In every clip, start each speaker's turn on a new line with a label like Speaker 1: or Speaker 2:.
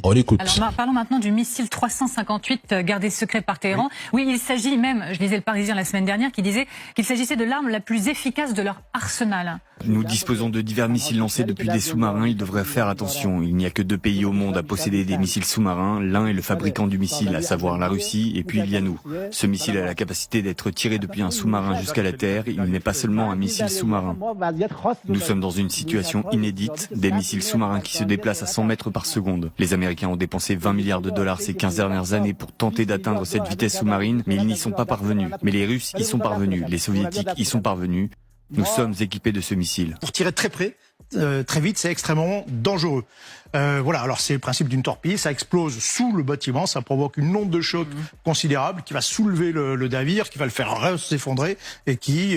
Speaker 1: On écoute.
Speaker 2: Alors parlons maintenant du missile 358 gardé secret par Téhéran. Oui, il s'agit même, je lisais le Parisien la semaine dernière qui disait qu'il s'agissait de l'arme la plus efficace de leur arsenal.
Speaker 3: Nous disposons de divers missiles lancés depuis des sous-marins, ils devraient faire attention. Il n'y a que 2 pays au monde à posséder des missiles sous-marins. L'un est le fabricant du missile, à savoir la Russie, et puis il y a nous. Ce missile a la capacité d'être tiré depuis un sous-marin jusqu'à la Terre. Il n'est pas seulement un missile sous-marin. Nous sommes dans une situation inédite, des missiles sous-marins qui se déplacent à 100 mètres par seconde. Les Américains ont dépensé 20 milliards de dollars ces 15 dernières années pour tenter d'atteindre cette vitesse sous-marine, mais ils n'y sont pas parvenus. Mais les Russes y sont parvenus, les Soviétiques y sont parvenus. Nous sommes équipés de ce missile.
Speaker 4: Pour tirer très près, très vite, c'est extrêmement dangereux. Voilà, alors c'est le principe d'une torpille, ça explose sous le bâtiment, ça provoque une onde de choc considérable qui va soulever le navire, qui va le faire s'effondrer et qui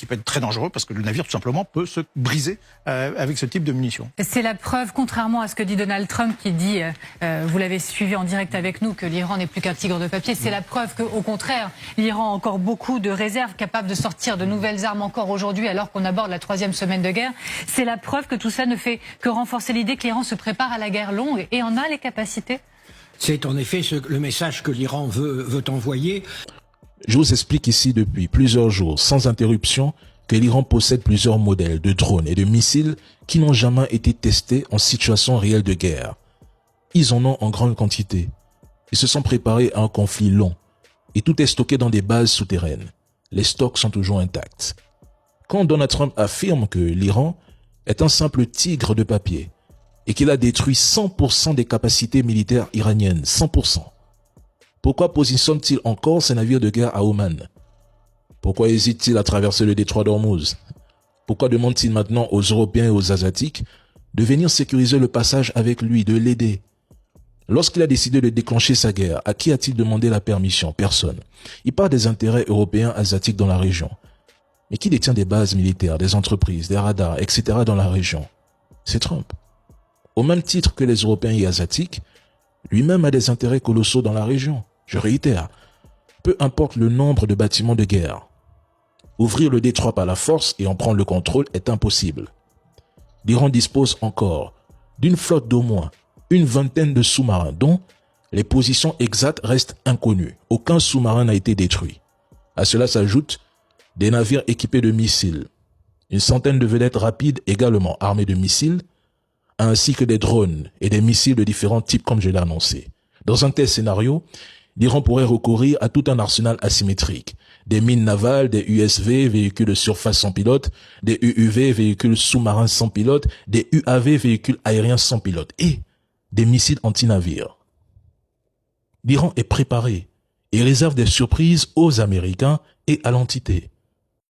Speaker 4: peut être très dangereux parce que le navire tout simplement peut se briser avec ce type de munitions.
Speaker 2: C'est la preuve, contrairement à ce que dit Donald Trump qui dit, vous l'avez suivi en direct avec nous, que l'Iran n'est plus qu'un tigre de papier, c'est la preuve qu'au contraire, l'Iran a encore beaucoup de réserves capables de sortir de nouvelles armes encore aujourd'hui alors qu'on aborde la 3e semaine de guerre. C'est la preuve que tout ça ne fait que renforcer l'idée que l'Iran se prépare à la guerre longue et en a les capacités.
Speaker 5: C'est en effet le message que l'Iran veut envoyer.
Speaker 1: Je vous explique ici depuis plusieurs jours, sans interruption, que l'Iran possède plusieurs modèles de drones et de missiles qui n'ont jamais été testés en situation réelle de guerre. Ils en ont en grande quantité. Ils se sont préparés à un conflit long et tout est stocké dans des bases souterraines. Les stocks sont toujours intacts. Quand Donald Trump affirme que l'Iran est un simple tigre de papier et qu'il a détruit 100% des capacités militaires iraniennes, 100%. Pourquoi positionne-t-il encore ses navires de guerre à Oman? Pourquoi hésite-t-il à traverser le détroit d'Ormuz? Pourquoi demande-t-il maintenant aux Européens et aux Asiatiques de venir sécuriser le passage avec lui, de l'aider? Lorsqu'il a décidé de déclencher sa guerre, à qui a-t-il demandé la permission? Personne. Il parle des intérêts européens, asiatiques dans la région. Mais qui détient des bases militaires, des entreprises, des radars, etc. dans la région? C'est Trump. Au même titre que les Européens et Asiatiques, lui-même a des intérêts colossaux dans la région. Je réitère, peu importe le nombre de bâtiments de guerre. Ouvrir le détroit par la force et en prendre le contrôle est impossible. L'Iran dispose encore d'une flotte d'au moins une vingtaine de sous-marins dont les positions exactes restent inconnues. Aucun sous-marin n'a été détruit. À cela s'ajoutent des navires équipés de missiles, une centaine de vedettes rapides également armées de missiles, ainsi que des drones et des missiles de différents types comme je l'ai annoncé. Dans un tel scénario, l'Iran pourrait recourir à tout un arsenal asymétrique. Des mines navales, des USV, véhicules de surface sans pilote, des UUV, véhicules sous-marins sans pilote, des UAV, véhicules aériens sans pilote, et des missiles anti-navires. L'Iran est préparé et réserve des surprises aux Américains et à l'entité.